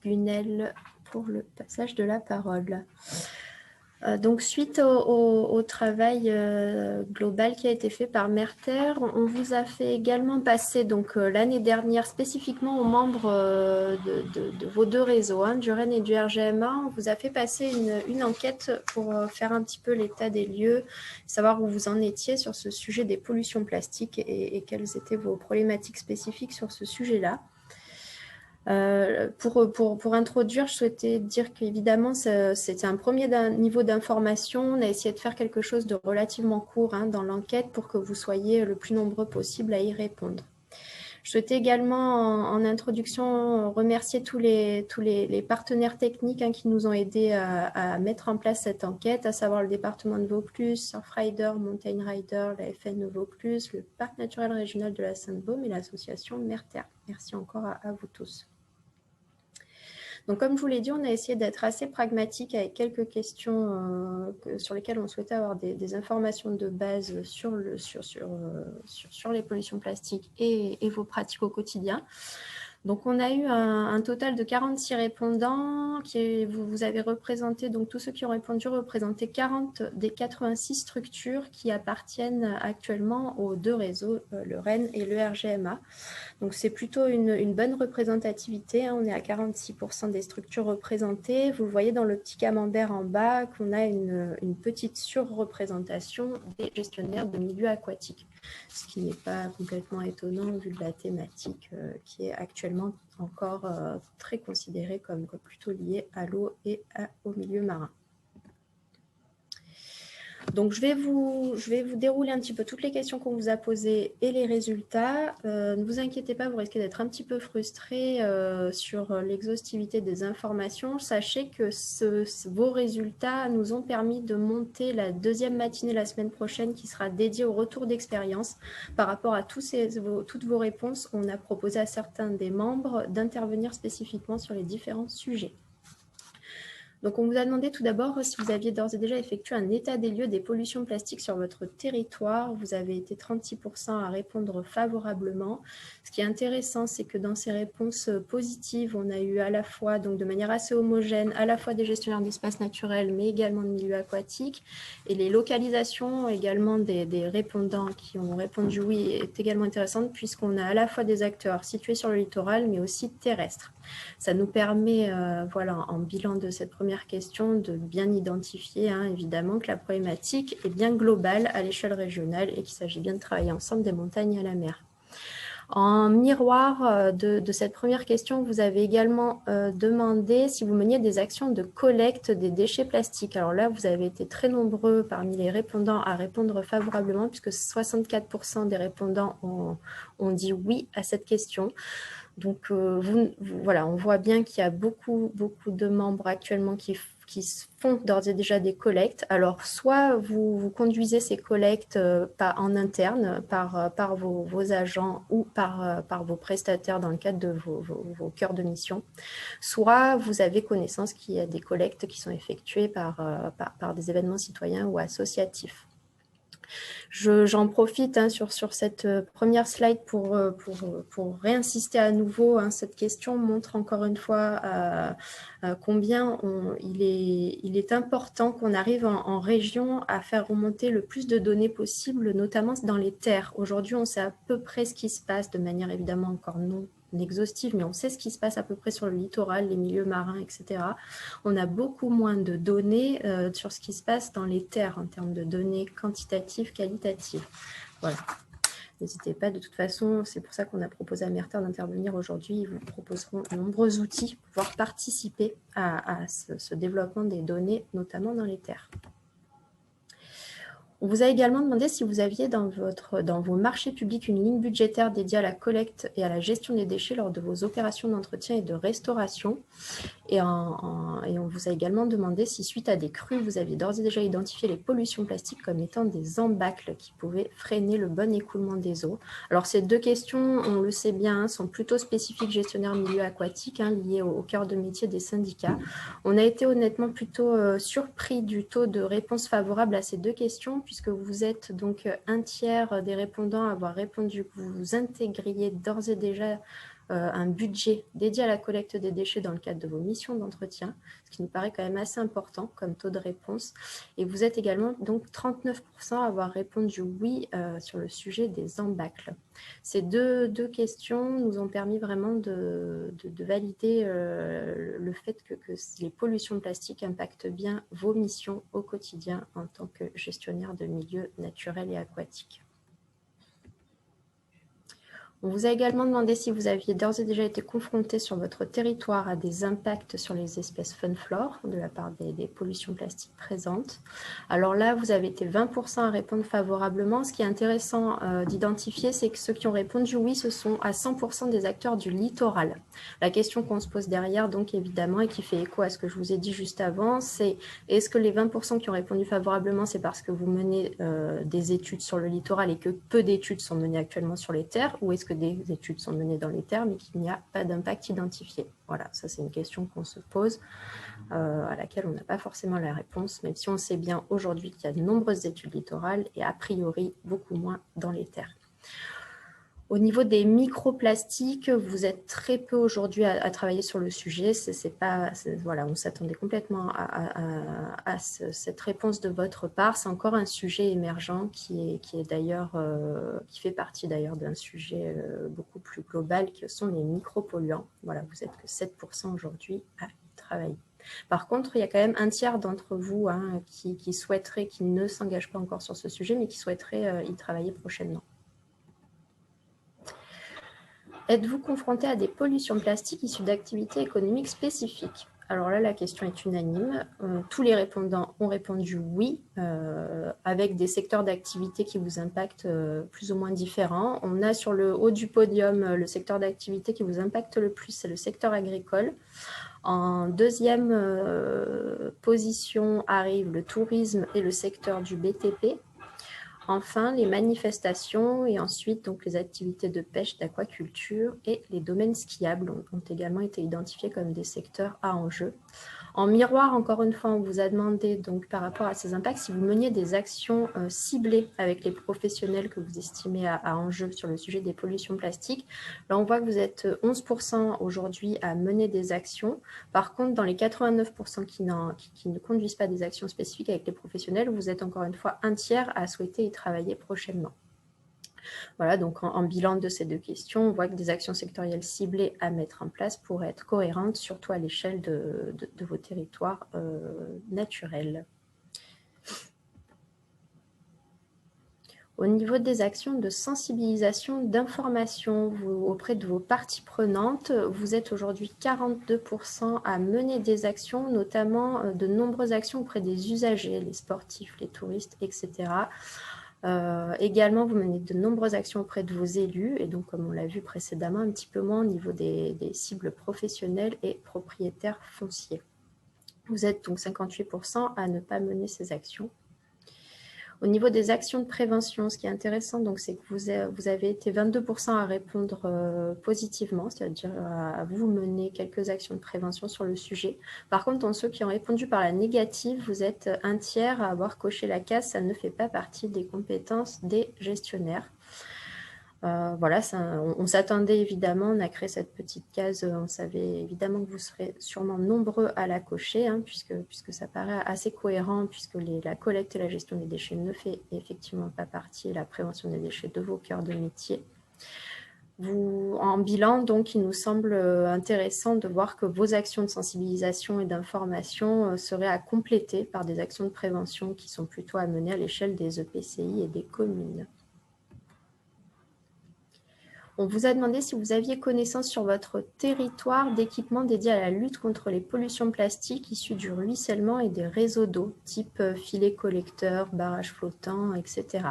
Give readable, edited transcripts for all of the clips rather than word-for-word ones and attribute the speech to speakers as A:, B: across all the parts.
A: Dominique Gunel pour le passage de la parole. Donc, suite au travail global qui a été fait par Merter, on vous a fait également passer l'année dernière spécifiquement aux membres de vos deux réseaux, du REN et du RGMA, on vous a fait passer une enquête pour faire un petit peu l'état des lieux, savoir où vous en étiez sur ce sujet des pollutions plastiques et quelles étaient vos problématiques spécifiques sur ce sujet-là. Pour introduire, je souhaitais dire qu'évidemment, c'était un premier niveau d'information. On a essayé de faire quelque chose de relativement court dans l'enquête pour que vous soyez le plus nombreux possible à y répondre. Je souhaitais également, en introduction, remercier tous les partenaires techniques qui nous ont aidés à mettre en place cette enquête, à savoir le département de Vaucluse, Surfrider, Mountain Rider, la FN Vaucluse, le Parc naturel régional de la Sainte-Baume et l'association Merter. Merci encore à vous tous. Donc, comme je vous l'ai dit, on a essayé d'être assez pragmatique avec quelques questions sur lesquelles on souhaitait avoir des informations de base sur les pollutions plastiques et vos pratiques au quotidien. Donc, on a eu un total de 46 répondants. Vous avez représenté, donc tous ceux qui ont répondu représentaient 40 des 86 structures qui appartiennent actuellement aux deux réseaux, le REN et le RGMA. Donc, c'est plutôt une bonne représentativité. On est à 46% des structures représentées. Vous voyez dans le petit camembert en bas qu'on a une petite surreprésentation des gestionnaires de milieux aquatiques, ce qui n'est pas complètement étonnant vu de la thématique qui est actuellement encore très considérée comme plutôt liée à l'eau et au milieu marin. Donc, je vais vous dérouler un petit peu toutes les questions qu'on vous a posées et les résultats. Ne vous inquiétez pas, vous risquez d'être un petit peu frustré sur l'exhaustivité des informations. Sachez que vos résultats nous ont permis de monter la deuxième matinée la semaine prochaine qui sera dédiée au retour d'expérience. Par rapport à toutes vos réponses, on a proposé à certains des membres d'intervenir spécifiquement sur les différents sujets. Donc, on vous a demandé tout d'abord si vous aviez d'ores et déjà effectué un état des lieux des pollutions plastiques sur votre territoire. Vous avez été 36% à répondre favorablement. Ce qui est intéressant, c'est que dans ces réponses positives, on a eu à la fois, donc de manière assez homogène, à la fois des gestionnaires d'espaces naturels, mais également de milieux aquatiques. Et les localisations également des répondants qui ont répondu oui est également intéressante puisqu'on a à la fois des acteurs situés sur le littoral, mais aussi terrestres. Ça nous permet, voilà, en bilan de cette première question, de bien identifier évidemment que la problématique est bien globale à l'échelle régionale et qu'il s'agit bien de travailler ensemble des montagnes à la mer. En miroir de cette première question, vous avez également demandé si vous meniez des actions de collecte des déchets plastiques. Alors là, vous avez été très nombreux parmi les répondants à répondre favorablement puisque 64% des répondants ont dit oui à cette question. Donc, voilà, on voit bien qu'il y a beaucoup de membres actuellement qui font d'ores et déjà des collectes. Alors, soit vous conduisez ces collectes en interne par vos agents ou par vos prestataires dans le cadre de vos cœurs de mission, soit vous avez connaissance qu'il y a des collectes qui sont effectuées par des événements citoyens ou associatifs. J'en profite sur cette première slide pour réinsister à nouveau. Cette question montre encore une fois combien il est important qu'on arrive en région à faire remonter le plus de données possible, notamment dans les terres. Aujourd'hui, on sait à peu près ce qui se passe de manière évidemment encore non exhaustive, mais on sait ce qui se passe à peu près sur le littoral, les milieux marins, etc. On a beaucoup moins de données sur ce qui se passe dans les terres en termes de données quantitatives, qualitatives. Voilà. N'hésitez pas, de toute façon, c'est pour ça qu'on a proposé à Merter d'intervenir aujourd'hui. Ils vous proposeront de nombreux outils pour pouvoir participer à ce développement des données, notamment dans les terres. On vous a également demandé si vous aviez dans vos marchés publics une ligne budgétaire dédiée à la collecte et à la gestion des déchets lors de vos opérations d'entretien et de restauration. Et on vous a également demandé si, suite à des crues, vous aviez d'ores et déjà identifié les pollutions plastiques comme étant des embâcles qui pouvaient freiner le bon écoulement des eaux. Alors, ces deux questions, on le sait bien, sont plutôt spécifiques gestionnaires milieu aquatique, liées au cœur de métier des syndicats. On a été honnêtement plutôt surpris du taux de réponse favorable à ces deux questions, puisque vous êtes donc un tiers des répondants à avoir répondu que vous vous intégriez d'ores et déjà un budget dédié à la collecte des déchets dans le cadre de vos missions d'entretien, ce qui nous paraît quand même assez important comme taux de réponse. Et vous êtes également donc 39% à avoir répondu oui sur le sujet des embâcles. Ces deux questions nous ont permis vraiment de valider le fait que les pollutions de plastique impactent bien vos missions au quotidien en tant que gestionnaire de milieux naturels et aquatiques. On vous a également demandé si vous aviez d'ores et déjà été confronté sur votre territoire à des impacts sur les espèces faune-flore de la part des pollutions plastiques présentes. Alors là, vous avez été 20% à répondre favorablement. Ce qui est intéressant d'identifier, c'est que ceux qui ont répondu oui, ce sont à 100% des acteurs du littoral. La question qu'on se pose derrière, donc évidemment, et qui fait écho à ce que je vous ai dit juste avant, c'est est-ce que les 20% qui ont répondu favorablement, c'est parce que vous menez des études sur le littoral et que peu d'études sont menées actuellement sur les terres, ou est-ce que des études sont menées dans les terres, mais qu'il n'y a pas d'impact identifié? Voilà, ça c'est une question qu'on se pose, à laquelle on n'a pas forcément la réponse, même si on sait bien aujourd'hui qu'il y a de nombreuses études littorales et a priori beaucoup moins dans les terres. Au niveau des microplastiques, vous êtes très peu aujourd'hui à travailler sur le sujet. Voilà, on s'attendait complètement à cette réponse de votre part. C'est encore un sujet émergent qui fait partie d'ailleurs d'un sujet beaucoup plus global, qui sont les micropolluants. Voilà, vous n'êtes que 7% aujourd'hui à y travailler. Par contre, il y a quand même un tiers d'entre vous qui souhaiteraient, qui ne s'engagent pas encore sur ce sujet, mais qui souhaiteraient y travailler prochainement. Êtes-vous confronté à des pollutions plastiques issues d'activités économiques spécifiques? Alors là, la question est unanime. Tous les répondants ont répondu oui, avec des secteurs d'activité qui vous impactent plus ou moins différents. On a sur le haut du podium le secteur d'activité qui vous impacte le plus, c'est le secteur agricole. En deuxième position arrive le tourisme et le secteur du BTP. Enfin, les manifestations et ensuite donc, les activités de pêche, d'aquaculture et les domaines skiables ont également été identifiés comme des secteurs à enjeu. En miroir, encore une fois, on vous a demandé donc, par rapport à ces impacts si vous meniez des actions ciblées avec les professionnels que vous estimez à enjeu sur le sujet des pollutions plastiques. Là, on voit que vous êtes 11% aujourd'hui à mener des actions. Par contre, dans les 89% qui ne conduisent pas des actions spécifiques avec les professionnels, vous êtes encore une fois un tiers à souhaiter y travailler prochainement. Voilà, donc en bilan de ces deux questions, on voit que des actions sectorielles ciblées à mettre en place pourraient être cohérentes, surtout à l'échelle de vos territoires naturels. Au niveau des actions de sensibilisation, d'information auprès de vos parties prenantes, vous êtes aujourd'hui 42% à mener des actions, notamment de nombreuses actions auprès des usagers, les sportifs, les touristes, etc. Également, vous menez de nombreuses actions auprès de vos élus et donc, comme on l'a vu précédemment, un petit peu moins au niveau des cibles professionnelles et propriétaires fonciers. Vous êtes donc 58% à ne pas mener ces actions. Au niveau des actions de prévention, ce qui est intéressant, c'est que vous avez été 22% à répondre positivement, c'est-à-dire à vous mener quelques actions de prévention sur le sujet. Par contre, dans ceux qui ont répondu par la négative, vous êtes un tiers à avoir coché la case, ça ne fait pas partie des compétences des gestionnaires. Voilà, on s'attendait évidemment, on a créé cette petite case, on savait évidemment que vous serez sûrement nombreux à la cocher, puisque ça paraît assez cohérent, puisque la collecte et la gestion des déchets ne fait effectivement pas partie, et la prévention des déchets de vos cœurs de métier. En bilan, donc, il nous semble intéressant de voir que vos actions de sensibilisation et d'information seraient à compléter par des actions de prévention qui sont plutôt à mener à l'échelle des EPCI et des communes. On vous a demandé si vous aviez connaissance sur votre territoire d'équipements dédiés à la lutte contre les pollutions plastiques issues du ruissellement et des réseaux d'eau, type filets collecteurs, barrages flottants, etc.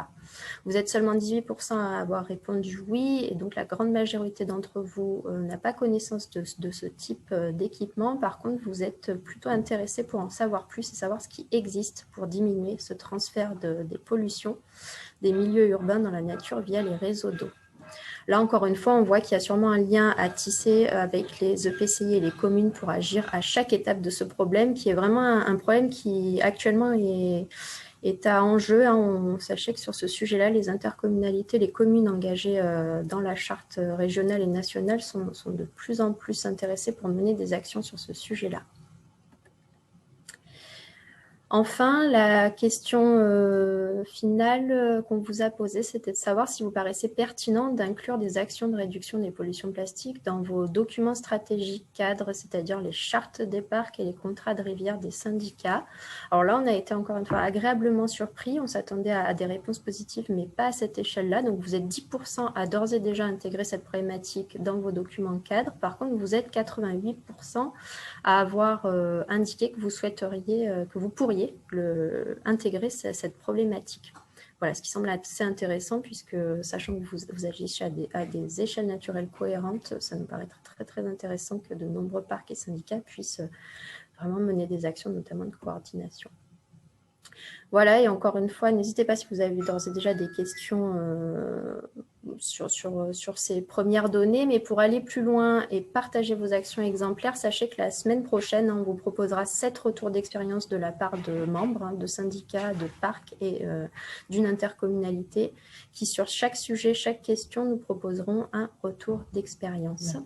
A: Vous êtes seulement 18% à avoir répondu oui, et donc la grande majorité d'entre vous n'a pas connaissance de ce type d'équipement. Par contre, vous êtes plutôt intéressé pour en savoir plus et savoir ce qui existe pour diminuer ce transfert des pollutions des milieux urbains dans la nature via les réseaux d'eau. Là, encore une fois, on voit qu'il y a sûrement un lien à tisser avec les EPCI et les communes pour agir à chaque étape de ce problème, qui est vraiment un problème qui actuellement est est à enjeu. Sachez que sur ce sujet-là, les intercommunalités, les communes engagées dans la charte régionale et nationale sont de plus en plus intéressées pour mener des actions sur ce sujet-là. Enfin, la question finale qu'on vous a posée, c'était de savoir si vous paraissait pertinent d'inclure des actions de réduction des pollutions plastiques dans vos documents stratégiques cadres, c'est-à-dire les chartes des parcs et les contrats de rivière des syndicats. Alors là, on a été encore une fois agréablement surpris. On s'attendait à des réponses positives, mais pas à cette échelle-là. Donc, vous êtes 10% à d'ores et déjà intégrer cette problématique dans vos documents cadres. Par contre, vous êtes 88% à avoir indiqué que vous souhaiteriez, que vous pourriez intégrer cette problématique. Voilà, ce qui semble assez intéressant puisque, sachant que vous agissez à des échelles naturelles cohérentes, ça nous paraît très, très intéressant que de nombreux parcs et syndicats puissent vraiment mener des actions, notamment de coordination. Voilà, et encore une fois, n'hésitez pas si vous avez d'ores et déjà des questions sur ces premières données, mais pour aller plus loin et partager vos actions exemplaires, sachez que la semaine prochaine, on vous proposera 7 retours d'expérience de la part de membres, de syndicats, de parcs et d'une intercommunalité qui, sur chaque sujet, chaque question, nous proposeront un retour d'expérience.